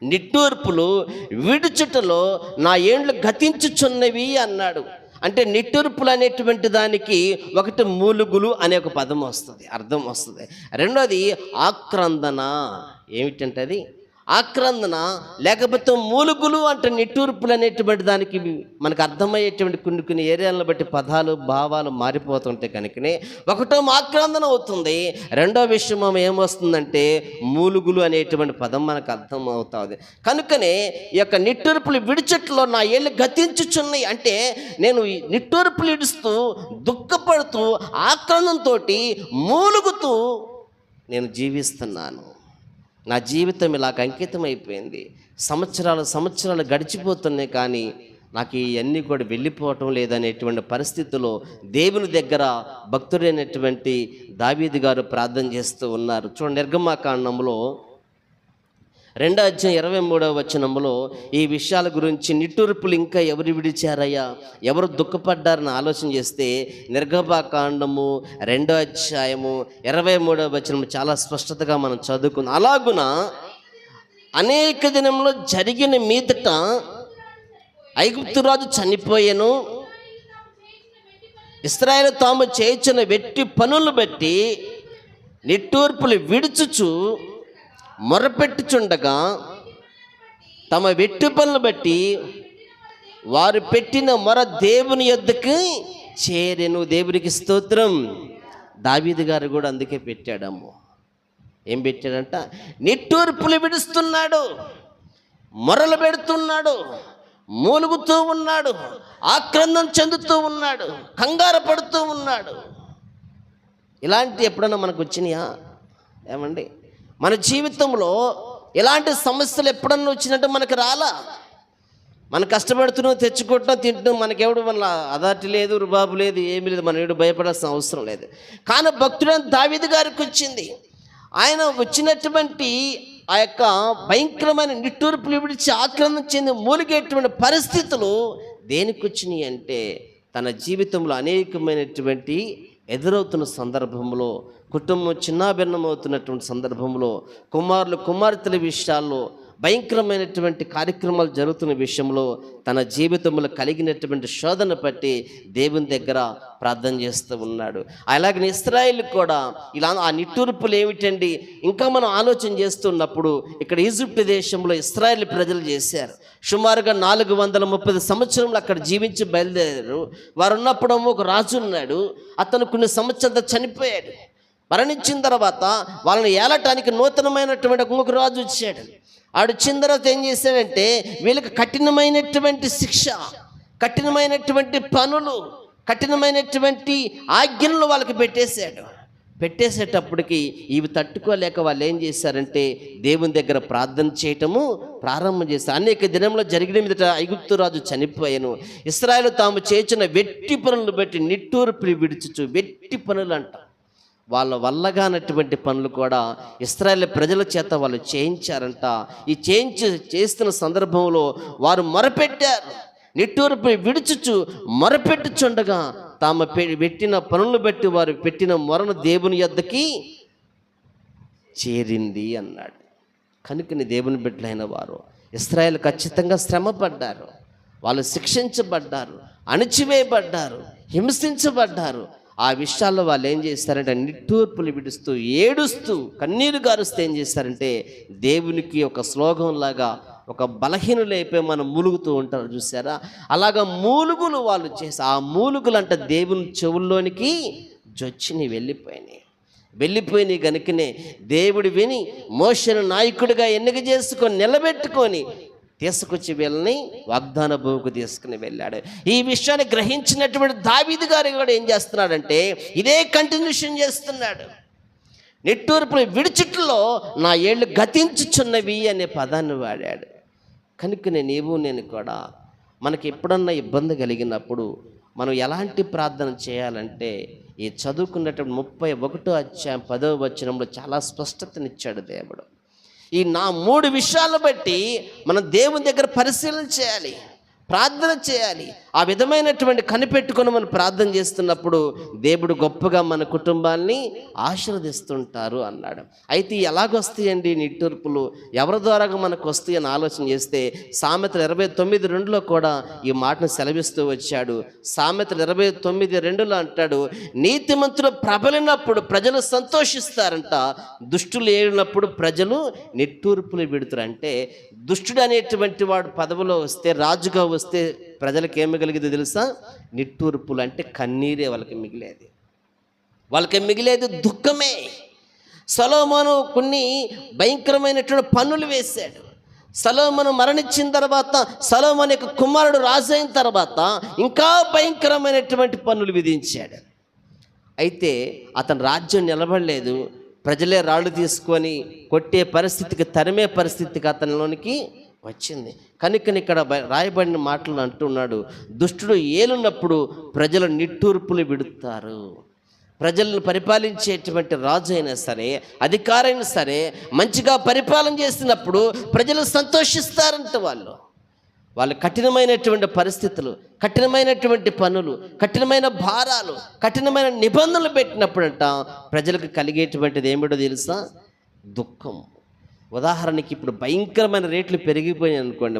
[SPEAKER 1] నిట్టూర్పులు విడుచుటలో నా ఏండ్లు గతించుచున్నవి అన్నాడు. అంటే నిట్టూర్పులు అనేటువంటి దానికి ఒకటి మూలుగులు అనే ఒక పదం వస్తుంది, అర్థం వస్తుంది. రెండోది ఆక్రందన. ఏమిటంటే అది ఆక్రందన, లేకపోతే మూలుగులు అంటే నిట్టూర్పులు అనేటువంటి దానికి మనకు అర్థమయ్యేటువంటి కొన్ని ఏరియాలను బట్టి పదాలు భావాలు మారిపోతుంటాయి. కనుకనే ఒకటో ఆక్రందన అవుతుంది, రెండో విషయం ఏమొస్తుందంటే మూలుగులు అనేటువంటి పదం మనకు అర్థం అవుతుంది. కనుకనే ఈ యొక్క నిట్టూర్పులు విడిచెట్లో నా ఏళ్ళు గతించుచున్నాయి అంటే, నేను నిట్టూర్పులు ఇడుస్తూ దుఃఖపడుతూ ఆక్రందంతో మూలుగుతూ నేను జీవిస్తున్నాను. నా జీవితం ఇలాగ అంకితం అయిపోయింది. సంవత్సరాలు గడిచిపోతున్నాయి, కానీ నాకు ఇవన్నీ కూడా వెళ్ళిపోవటం లేదనేటువంటి పరిస్థితుల్లో దేవుని దగ్గర భక్తుడైనటువంటి దావీదు గారు ప్రార్థన చేస్తూ ఉన్నారు. చూడండి, నిర్గమాకాండంలో 2వ అధ్యాయం 23వ వచనంలో ఈ విషయాల గురించి, నిట్టూర్పులు ఇంకా ఎవరు విడిచారయ్యా, ఎవరు దుఃఖపడ్డారని ఆలోచన చేస్తే నిర్గమాకాండము 2వ అధ్యాయము 23వ వచనము చాలా స్పష్టతగా మనం చదువుకుందాం. అలాగున అనేక దినంలో జరిగిన మీదట ఐగుప్తు రాజు చనిపోయెను, ఇశ్రాయేలు తాము చేయించిన వెట్టి పనులు బట్టి నిట్టూర్పులు విడుచుచు మొరపెట్టుచుండగా తమ వెట్టి పనులు బట్టి వారు పెట్టిన మొర దేవుని యొద్దకు చేరెను. దేవునికి స్తోత్రం. దావీదు గారు కూడా అందుకే పెట్టాడమ్మ. ఏం పెట్టాడంట? నిట్టూర్పులు విడుస్తున్నాడు, మొరలు పెడుతున్నాడు, మూలుగుతూ ఉన్నాడు, ఆక్రందం చెందుతూ ఉన్నాడు, కంగారు పడుతూ ఉన్నాడు. ఇలాంటి ఎప్పుడన్నా మనకు వచ్చినాయా? ఏమండి, మన జీవితంలో ఇలాంటి సమస్యలు ఎప్పుడన్నా వచ్చినట్టు మనకు రాలా. మనం కష్టపడుతున్నాం, తెచ్చుకుంటున్నాం, తింటున్నాం, మనకెవడు మన అదాటి లేదు, రుబాబు లేదు, ఏమీ లేదు, మనం ఎవడు భయపడాల్సిన అవసరం లేదు. కానీ భక్తుడైన దావీదు గారికి వచ్చింది. ఆయన వచ్చినటువంటి ఆ యొక్క భయంకరమైన నిట్టూర్పులు విడిచి ఆక్రందం చెంది మూలిగేటువంటి పరిస్థితులు దేనికి వచ్చినాయి అంటే, తన జీవితంలో అనేకమైనటువంటి ఎదురవుతున్న సందర్భంలో, కుటుంబం చిన్నాభిన్నమవుతున్నటువంటి సందర్భంలో, కుమారులు కుమార్తెల విషయాల్లో, భయంకరమైనటువంటి కార్యక్రమాలు జరుగుతున్న విషయంలో తన జీవితంలో కలిగినటువంటి శోధన బట్టి దేవుని దగ్గర ప్రార్థన చేస్తూ ఉన్నాడు. అలాగే ఇశ్రాయేలు కూడా ఇలా ఆ నిట్టూర్పులు ఏమిటండి, ఇంకా మనం ఆలోచన చేస్తున్నప్పుడు ఇక్కడ ఈజిప్ట్ దేశంలో ఇశ్రాయేలు ప్రజలు చేశారు. సుమారుగా 430 సంవత్సరంలో అక్కడ జీవించి బయలుదేరారు. వారు ఉన్నప్పుడు ఒక రాజు ఉన్నాడు. అతను కొన్ని సంవత్సరాలు చనిపోయాడు. మరణించిన తర్వాత వాళ్ళని ఏలటానికి నూతనమైనటువంటి ఇంకొక రాజు వచ్చాడు. ఆడు వచ్చిన తర్వాత ఏం చేశాడంటే, వీళ్ళకి కఠినమైనటువంటి శిక్ష, కఠినమైనటువంటి పనులు, కఠినమైనటువంటి ఆజ్ఞలను వాళ్ళకి పెట్టేసేటప్పటికి ఇవి తట్టుకోలేక వాళ్ళు ఏం చేశారంటే దేవుని దగ్గర ప్రార్థన చేయటము ప్రారంభం చేశారు. అనేక దినంలో జరిగిన మీదట ఐగుప్తు రాజు చనిపోయాను, ఇశ్రాయేలు తాము చేసిన వెట్టి పనులను బట్టి నిట్టూర్పులు విడుచుచు, వెట్టి పనులు అంట, వాళ్ళ వల్లగానటువంటి పనులు కూడా ఇశ్రాయేలు ప్రజల చేత వాళ్ళు చేయించారంట. ఈ చేస్తున్న సందర్భంలో వారు మొరపెట్టారు, నిట్టూర్పులు విడుచుచు మొరపెట్టుచుండగా తాము పెట్టిన పనులను బట్టి వారు పెట్టిన మొరను దేవుని యొద్దకి చేరింది అన్నాడు. కనుకని దేవుని బిడ్డలైన వారు ఇశ్రాయేలు ఖచ్చితంగా శ్రమ పడ్డారు, వాళ్ళు శిక్షించబడ్డారు, అణిచివేయబడ్డారు, హింసించబడ్డారు. ఆ విషయాల్లో వాళ్ళు ఏం చేస్తారంటే నిట్టూర్పులు విడుస్తూ ఏడుస్తూ కన్నీరు గారుస్తూ ఏం చేస్తారంటే దేవునికి ఒక శ్లోకంలాగా ఒక బలహీనులైపోయి మనం మూలుగుతూ ఉంటారు చూసారా, అలాగా మూలుగులు వాళ్ళు చేసి, ఆ మూలుగులు అంటే దేవుని చెవుల్లోనికి జొచ్చిని వెళ్ళిపోయినాయి కనుకనే దేవుడు విని మోషేను నాయకుడిగా ఎన్నిక చేసుకొని నిలబెట్టుకొని తీసుకొచ్చి వీళ్ళని వాగ్దాన భూమికి తీసుకుని వెళ్ళాడు. ఈ విషయాన్ని గ్రహించినటువంటి దావీదు గారు కూడా ఏం చేస్తున్నాడంటే ఇదే కంటిన్యూషన్ చేస్తున్నాడు. నిట్టూర్పులు విడిచిట్లో నా ఏళ్ళు గతించుచున్నవి అనే పదాన్ని వాడాడు. కనుకనే నేను కూడా మనకి ఎప్పుడన్నా ఇబ్బంది కలిగినప్పుడు మనం ఎలాంటి ప్రార్థన చేయాలంటే, ఈ చదువుకున్నటువంటి 31వ అధ్యాయం 10వ వచనంలో చాలా స్పష్టతనిచ్చాడు దేవుడు. ఈ 3 విషయాలను బట్టి మనం దేవుని దగ్గర పరిశీలన చేయాలి, ప్రార్థన చేయాలి. ఆ విధమైనటువంటి కనిపెట్టుకొని మనం ప్రార్థన చేస్తున్నప్పుడు దేవుడు గొప్పగా మన కుటుంబాన్ని ఆశీర్వదిస్తుంటారు అన్నాడు. అయితే ఎలాగొస్తాయండి నిట్టూర్పులు, ఎవరి ద్వారా మనకు వస్తాయి అని ఆలోచన చేస్తే సామెతలు 29:2లో కూడా ఈ మాటను సెలవిస్తూ వచ్చాడు. సామెతలు 29:2లో అంటాడు, నీతిమంతులు ప్రబలినప్పుడు ప్రజలు సంతోషిస్తారంట, దుష్టులు ఏలినప్పుడు ప్రజలు నిట్టూర్పులు విడుతారు. అంటే దుష్టుడు అనేటువంటి వాడు పదవిలో వస్తే, రాజుగా వస్తే ప్రజలకు ఏమి కలిగేది తెలుసా? నిట్టూర్పులు. అంటే కన్నీరే వాళ్ళకి మిగిలేది, వాళ్ళకి మిగిలేది దుఃఖమే. సొలొమోను కొన్ని భయంకరమైనటువంటి పన్నులు వేశాడు. సొలొమోను మరణించిన తర్వాత, సొలొమోను యొక్క కుమారుడు రాజు అయిన తర్వాత ఇంకా భయంకరమైనటువంటి పన్నులు విధించాడు. అయితే అతని రాజ్యం నిలబడలేదు. ప్రజలే రాళ్ళు తీసుకొని కొట్టే పరిస్థితికి, తరిమే పరిస్థితికి అతనిలోనికి వచ్చింది. కనుకని ఇక్కడ రాయబడిన మాటలు అంటున్నాడు, దుష్టుడు ఏలున్నప్పుడు ప్రజలు నిట్టూర్పులు విడుతారు. ప్రజలను పరిపాలించేటువంటి రాజు అయినా సరే, అధికారైనా సరే మంచిగా పరిపాలన చేసినప్పుడు ప్రజలు సంతోషిస్తారంట. వాళ్ళు కఠినమైనటువంటి పరిస్థితులు, కఠినమైనటువంటి పనులు, కఠినమైన భారాలు, కఠినమైన నిబంధనలు పెట్టినప్పుడంట ప్రజలకు కలిగేటువంటిది ఏమిటో తెలుసా? దుఃఖం. ఉదాహరణకి ఇప్పుడు భయంకరమైన రేట్లు పెరిగిపోయాయి అనుకోండి,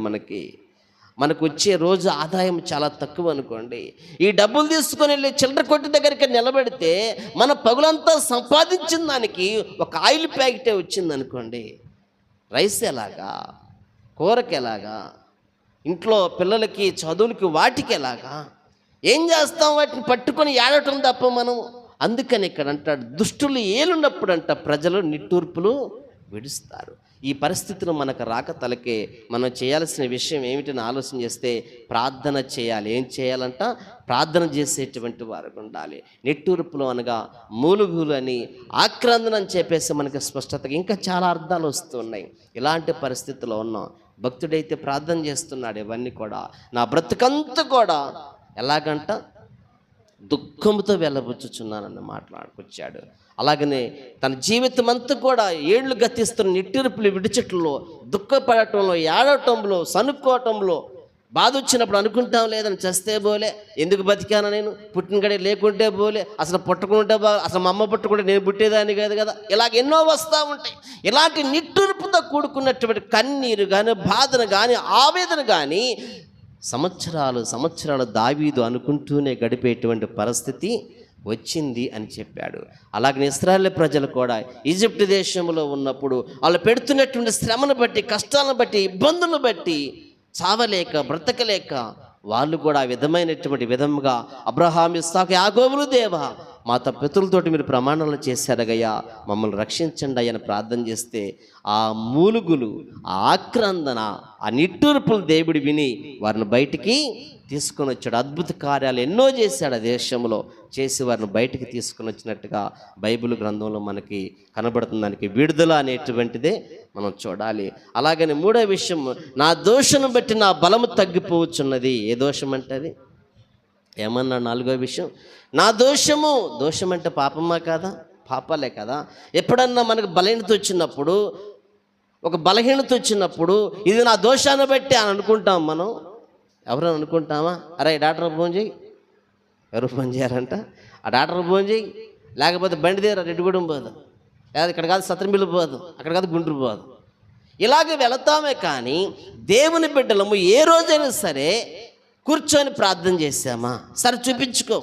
[SPEAKER 1] మనకు వచ్చే రోజు ఆదాయం చాలా తక్కువ అనుకోండి. ఈ డబ్బులు తీసుకొని వెళ్ళి చిల్లర కొట్టు దగ్గరికి నిలబెడితే మన పగులంతా సంపాదించిన దానికి ఒక ఆయిల్ ప్యాకెటే వచ్చింది అనుకోండి, రైస్ ఎలాగా, కూరకి ఎలాగా, ఇంట్లో పిల్లలకి చదువులకి వాటికి ఎలాగా, ఏం చేస్తాం? వాటిని పట్టుకొని ఏడటం తప్ప మనం. అందుకని ఇక్కడ అంటాడు, దుష్టులు ఏలున్నప్పుడు అంట ప్రజలు నిట్టూర్పులు విడుస్తారు. ఈ పరిస్థితులు మనకు రాక తలకే మనం చేయాల్సిన విషయం ఏమిటని ఆలోచన చేస్తే ప్రార్థన చేయాలి. ఏం చేయాలంట? ప్రార్థన చేసేటువంటి వారు ఉండాలి. నిట్టూర్పులు అనగా మూలుగులు అని, ఆక్రందన అని చెప్పేసి మనకి స్పష్టతగా ఇంకా చాలా అర్థాలు వస్తున్నాయి. ఇలాంటి పరిస్థితుల్లో ఉన్నాం. భక్తుడైతే ప్రార్థన చేస్తున్నాడు, ఇవన్నీ కూడా నా బ్రతుకంతా కూడా ఎలాగంట దుఃఖంతో వెళ్ళబుచ్చుచున్నానని మాట్లాడుకొచ్చాడు. అలాగనే తన జీవితం అంతా కూడా ఏళ్ళు గతిస్తున్న నిట్టూర్పులు విడిచట్లో, దుఃఖపడటంలో, ఏడవటంలో, సనుక్కోవటంలో, బాధ వచ్చినప్పుడు అనుకుంటాం లేదని చస్తే బోలే, ఎందుకు బతికాను నేను, పుట్టినగడే లేకుంటే బోలే, అసలు పుట్టకుంటే అసలు మా అమ్మ పుట్టకుంటే నేను పుట్టేదాన్ని కాదు కదా, ఇలాగ ఎన్నో వస్తూ ఉంటాయి. ఇలాంటి నిట్టూర్పుతో కూడుకున్నటువంటి కన్నీరు కానీ, బాధను కానీ, ఆవేదన కానీ సంవత్సరాలు దావీదు అనుకుంటూనే గడిపేటువంటి పరిస్థితి వచ్చింది అని చెప్పాడు. అలాగే ఇశ్రాయేలు ప్రజలు కూడా ఈజిప్ట్ దేశంలో ఉన్నప్పుడు వాళ్ళు పెడుతున్నటువంటి శ్రమను బట్టి, కష్టాలను బట్టి, ఇబ్బందులను బట్టి చావలేక, బ్రతకలేక వాళ్ళు కూడా విధముగా అబ్రహాము, ఇస్సాకు, యాకోబులు, దేవా మా పితరులతోటి మీరు ప్రమాణాలు చేశారగయ్యా, మమ్మల్ని రక్షించండి అని ప్రార్థన చేస్తే ఆ మూలుగులు, ఆ ఆక్రందన, ఆ నిట్టూర్పులు దేవుడు విని వారిని బయటికి తీసుకొని వచ్చాడు. అద్భుత కార్యాలు ఎన్నో చేశాడు ఆ దేశంలో, చేసి వారిని బయటికి తీసుకొని వచ్చినట్టుగా బైబిల్ గ్రంథంలో మనకి కనబడుతుంది. దానికి విడుదల అనేటువంటిదే మనం చూడాలి. అలాగని మూడో విషయం, నా దోషను బట్టి నా బలము తగ్గిపోవచ్చున్నది. ఏ దోషం అంటే అది ఏమన్నా? నాలుగో విషయం, నా దోషం అంటే పాపమా కాదా? పాపాలే కదా. ఎప్పుడన్నా మనకు బలహీనత వచ్చినప్పుడు, ఒక బలహీనత వచ్చినప్పుడు ఇది నా దోషాన్ని బట్టి అని అనుకుంటాం మనం. ఎవరైనా అనుకుంటామా? అరే డాక్టర్ ఫోన్ చేయి, ఎవరు ఫోన్ చేయాలంట, ఆ డాక్టర్ ఫోన్ చేయి, లేకపోతే బండి దగ్గర రెడ్డిగూడెం పోదు, లేదా ఇక్కడ కాదు సత్రంబిల్లు పోదు, అక్కడ కాదు గుంటూరు పోదు, ఇలాగ వెళతామే. కానీ దేవుని బిడ్డలము ఏ రోజైనా సరే కూర్చొని ప్రార్థన చేశామా? సరే చూపించుకో,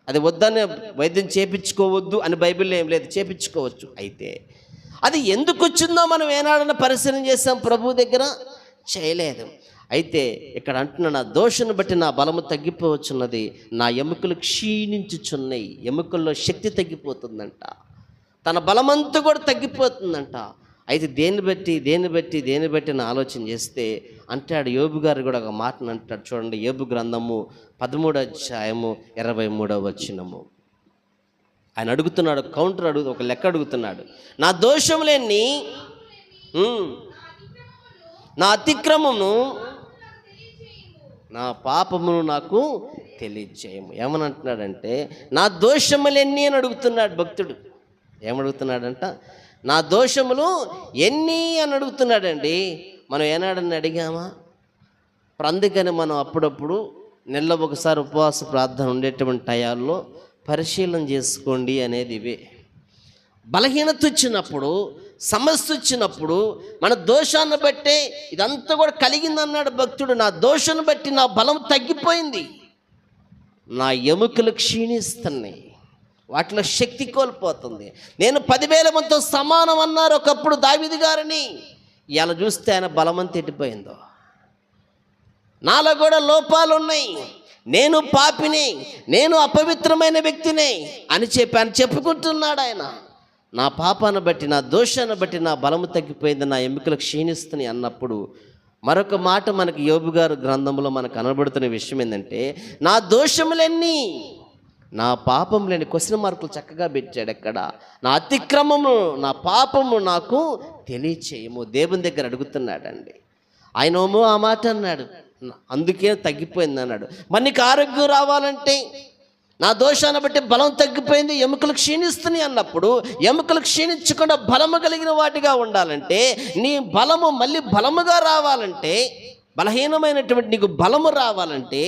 [SPEAKER 1] అది వద్దనే వైద్యం చేపించుకోవద్దు అని బైబిల్లో ఏం లేదు, చేపించుకోవచ్చు. అయితే అది ఎందుకు వచ్చిందో మనం ఏనాడన్నా పరిశీలన చేసాం ప్రభు దగ్గర? చేయలేదు. అయితే ఇక్కడ అంటున్నా, నా దోషను బట్టి నా బలము తగ్గిపోవచ్చున్నది, నా ఎముకలు క్షీణించుచున్నాయి. ఎముకల్లో శక్తి తగ్గిపోతుందంట, తన బలమంతా కూడా తగ్గిపోతుందంట. అయితే దేన్ని బట్టి నా ఆలోచన చేస్తే అంటాడు, యోబు గారు కూడా ఒక మాటను అంటాడు. చూడండి, యోబు గ్రంథము 13వ అధ్యాయము 23వ వచనము. ఆయన అడుగుతున్నాడు, ఒక లెక్క అడుగుతున్నాడు. నా దోషములేని, నా అతిక్రమమును నా పాపమును నాకు తెలియజేయము. ఏమని అంటున్నాడంటే నా దోషములు ఎన్ని అని అడుగుతున్నాడు భక్తుడు. ఏమడుగుతున్నాడంట? నా దోషములు ఎన్ని అని అడుగుతున్నాడండి. మనం ఏనాడని అడిగామా? అందుకని మనం అప్పుడప్పుడు నెలలో ఒకసారి ఉపవాస ప్రార్థన ఉండేటువంటి టయాల్లో పరిశీలన చేసుకోండి అనేది ఇవే. బలహీనత వచ్చినప్పుడు, సమస్య వచ్చినప్పుడు మన దోషాన్ని బట్టే ఇదంతా కూడా కలిగిందన్నాడు భక్తుడు. నా దోషాన్ని బట్టి నా బలం తగ్గిపోయింది, నా ఎముకలు క్షీణిస్తున్నాయి, వాటిలో శక్తి కోల్పోతుంది. నేను 10,000 మందితో సమానం అన్నారు ఒకప్పుడు దావీదు గారిని. ఇలా చూస్తే ఆయన బలమంత ఎట్టిపోయిందో. నాలో కూడా లోపాలు ఉన్నాయి, నేను పాపిని, నేను అపవిత్రమైన వ్యక్తిని అని చెప్పుకుంటున్నాడు ఆయన. నా పాపాన్ని బట్టి, నా దోషాన్ని బట్టి నా బలము తగ్గిపోయింది, నా ఎముకలు క్షీణిస్తున్నాయి అన్నప్పుడు మరొక మాట మనకి యోబు గారు గ్రంథంలో మనకు కనబడుతున్న విషయం ఏంటంటే నా దోషములన్నీ, నా పాపములని క్వశ్చన్ మార్కులు చక్కగా పెట్టాడు. ఎక్కడ? నా అతిక్రమము, నా పాపము నాకు తెలియచేయము. దేవుని దగ్గర అడుగుతున్నాడండి. ఆయనేమో ఆ మాట అన్నాడు, అందుకే తగ్గిపోయింది అన్నాడు. మరి నీకు ఆరోగ్యం రావాలంటే, నా దోషాన్ని బట్టి బలం తగ్గిపోయింది, ఎముకలు క్షీణిస్తున్నాయి అన్నప్పుడు, ఎముకలు క్షీణించకుండా బలము కలిగిన వాటిగా ఉండాలంటే, నీ బలము మళ్ళీ బలముగా రావాలంటే, బలహీనమైనటువంటి నీకు బలము రావాలంటే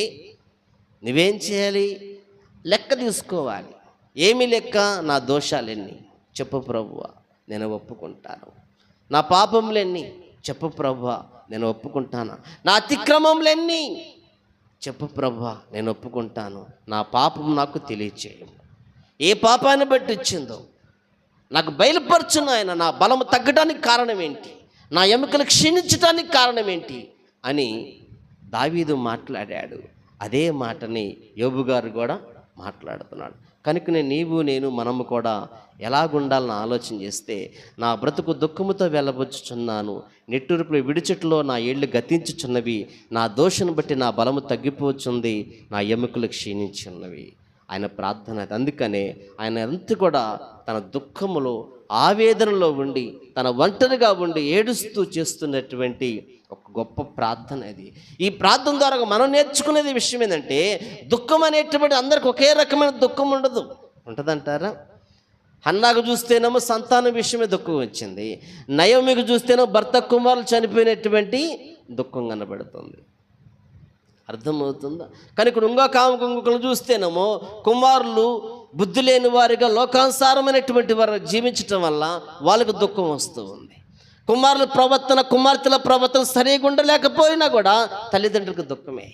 [SPEAKER 1] నువ్వేం చేయాలి? లెక్క తీసుకోవాలి. ఏమి లెక్క? నా దోషాలెన్ని చెప్పు ప్రభువా, నేను ఒప్పుకుంటాను. నా పాపములెన్ని చెప్పు ప్రభువా, నేను ఒప్పుకుంటాను. నా అతిక్రమములెన్ని చెప్పు ప్రభువా, నేను ఒప్పుకుంటాను. నా పాపం నాకు తెలియచేయము. ఏ పాపాన్ని బట్టి వచ్చిందో నాకు బయలుపరచును ఆయన. నా బలము తగ్గడానికి కారణం ఏంటి, నా ఎముకలు క్షీణించడానికి కారణం ఏంటి అని దావీదు మాట్లాడాడు. అదే మాటని యోబు గారు కూడా మాట్లాడుతున్నాడు. కనుకనే నీవు నేను మనము కూడా ఎలాగుండాలని ఆలోచన చేస్తే, నా బ్రతుకు దుఃఖముతో వెళ్ళబుచ్చుచున్నాను, నిట్టూర్పులు విడిచెట్లో నా ఏళ్ళు గతించుచున్నవి, నా దోషను బట్టి నా బలము తగ్గిపోచుంది, నా ఎముకలు క్షీణించున్నవి. ఆయన ప్రార్థన. అందుకనే ఆయన ఎంత కూడా తన దుఃఖములో, ఆవేదనలో ఉండి, తన ఒంటరిగా ఉండి ఏడుస్తూ చేస్తున్నటువంటి ఒక గొప్ప ప్రార్థన అది. ఈ ప్రార్థన ద్వారా మనం నేర్చుకునేది విషయం ఏంటంటే, దుఃఖం అనేటువంటి అందరికి ఒకే రకమైన దుఃఖం ఉండదు. ఉంటుందంటారా? హన్నాకు చూస్తేనేమో సంతానం విషయమే దుఃఖం వచ్చింది, నయోమికి చూస్తేనేమో భర్త కుమారులు చనిపోయినటువంటి దుఃఖం కనబడుతుంది. అర్థమవుతుందా? కానీ ఇక్కడ ఇంకొకరు చూస్తేనేమో కుమారులు బుద్ధి లేని వారిగా లోకానుసారమైనటువంటి వారు జీవించటం వల్ల వాళ్ళకు దుఃఖం వస్తూ ఉంది. కుమార్తెల ప్రవర్తన సరిగా ఉండలేకపోయినా కూడా తల్లిదండ్రులకు దుఃఖమే.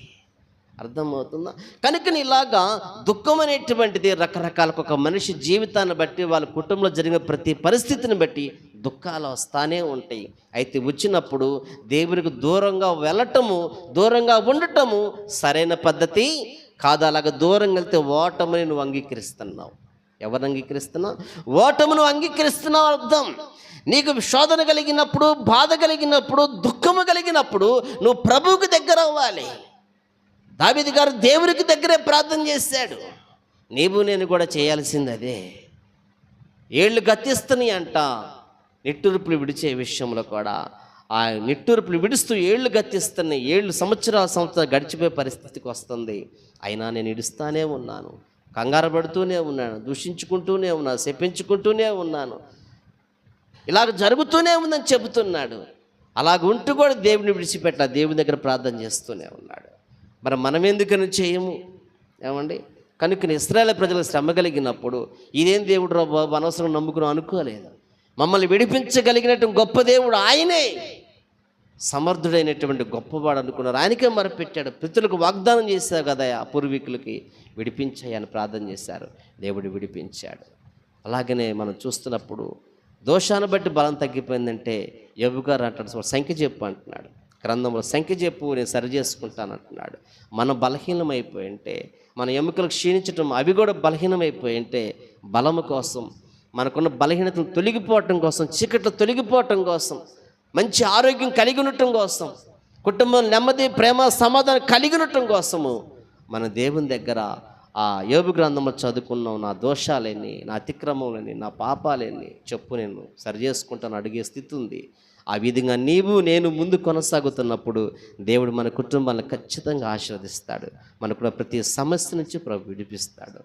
[SPEAKER 1] అర్థమవుతుందా? కనుక ఇలాగా దుఃఖం అనేటువంటిది రకరకాలకు ఒక మనిషి జీవితాన్ని బట్టి, వాళ్ళ కుటుంబంలో జరిగిన ప్రతి పరిస్థితిని బట్టి దుఃఖాలు వస్తానే ఉంటాయి. అయితే వచ్చినప్పుడు దేవునికి దూరంగా వెళ్ళటము, దూరంగా ఉండటము సరైన పద్ధతి కాదు. అలాగ దూరంగా వెళ్తే ఓటమిని నువ్వు అంగీకరిస్తున్నావు. ఎవరు అంగీకరిస్తున్నావు? ఓటమును అంగీకరిస్తున్నావు అర్థం. నీకు శోధన కలిగినప్పుడు, బాధ కలిగినప్పుడు, దుఃఖము కలిగినప్పుడు నువ్వు ప్రభువుకి దగ్గర అవ్వాలి. దావీదు గారు దేవునికి దగ్గరే ప్రార్థన చేశాడు. నీవు నేను కూడా చేయాల్సింది అదే. ఏళ్ళు గతిస్తున్నాయి అంట నిట్టూర్పులు విడిచే విషయంలో కూడా. ఆ నిట్టూర్పులు విడుస్తూ ఏళ్ళు గతిస్తున్నాయి, సంవత్సరాలు గడిచిపోయే పరిస్థితికి వస్తుంది. అయినా నేను ఇడుస్తానే ఉన్నాను, కంగారు పడుతూనే ఉన్నాను, దూషించుకుంటూనే ఉన్నాను, శపించుకుంటూనే ఉన్నాను, ఇలాగ జరుగుతూనే ఉందని చెబుతున్నాడు. అలాగ ఉంటూ కూడా దేవుని విడిచిపెట్ట దేవుని దగ్గర ప్రార్థన చేస్తూనే ఉన్నాడు. మరి మనం ఎందుకని చేయము? ఏమండి? కనుక ఇశ్రాయేలు ప్రజలకు శ్రమ కలిగినప్పుడు ఇదేం దేవుడు రా బాబు అనవసరం నమ్ముకుని అనుకోలేదు. మమ్మల్ని విడిపించగలిగినటువంటి గొప్ప దేవుడు ఆయనే, సమర్థుడైనటువంటి గొప్పవాడు అనుకున్నారు. ఆయనకే మొరపెట్టాడు. పితరులకు వాగ్దానం చేశారు కదా, ఆ పూర్వీకులకి విడిపించాయని ప్రార్థన చేశారు, దేవుడు విడిపించాడు. అలాగనే మనం చూస్తున్నప్పుడు దోషాన్ని బట్టి బలం తగ్గిపోయిందంటే యోబు గారు అంటాడు, సంఖ్య చెప్పు అంటున్నాడు గ్రంథంలో. సంఖ్య చెప్పు, నేను సరి చేసుకుంటాను అంటున్నాడు. మనం బలహీనమైపోయి ఉంటే, మన ఎముకలు క్షీణించటం అవి కూడా బలహీనమైపోయి ఉంటే, బలము కోసం, మనకున్న బలహీనతను తొలగిపోవటం కోసం, చీకట్లు తొలగిపోవటం కోసం, మంచి ఆరోగ్యం కలిగి ఉండటం కోసం, కుటుంబం నెమ్మది, ప్రేమ, సమాధానం కలిగి ఉండటం కోసము మన దేవుని దగ్గర ఆ యోబు గ్రంథంలో చదువుకున్నాం. నా దోషాలేని, నా అతిక్రమములని, నా పాపాలేని చెప్పు, నేను సరి చేసుకుంటాను అడిగే స్థితి ఉంది. ఆ విధంగా నీవు నేను ముందు కొనసాగుతున్నప్పుడు దేవుడు మన కుటుంబాలను ఖచ్చితంగా ఆశీర్వదిస్తాడు. మనకున్న ప్రతి సమస్య నుంచి ప్రభు విడిపిస్తాడు.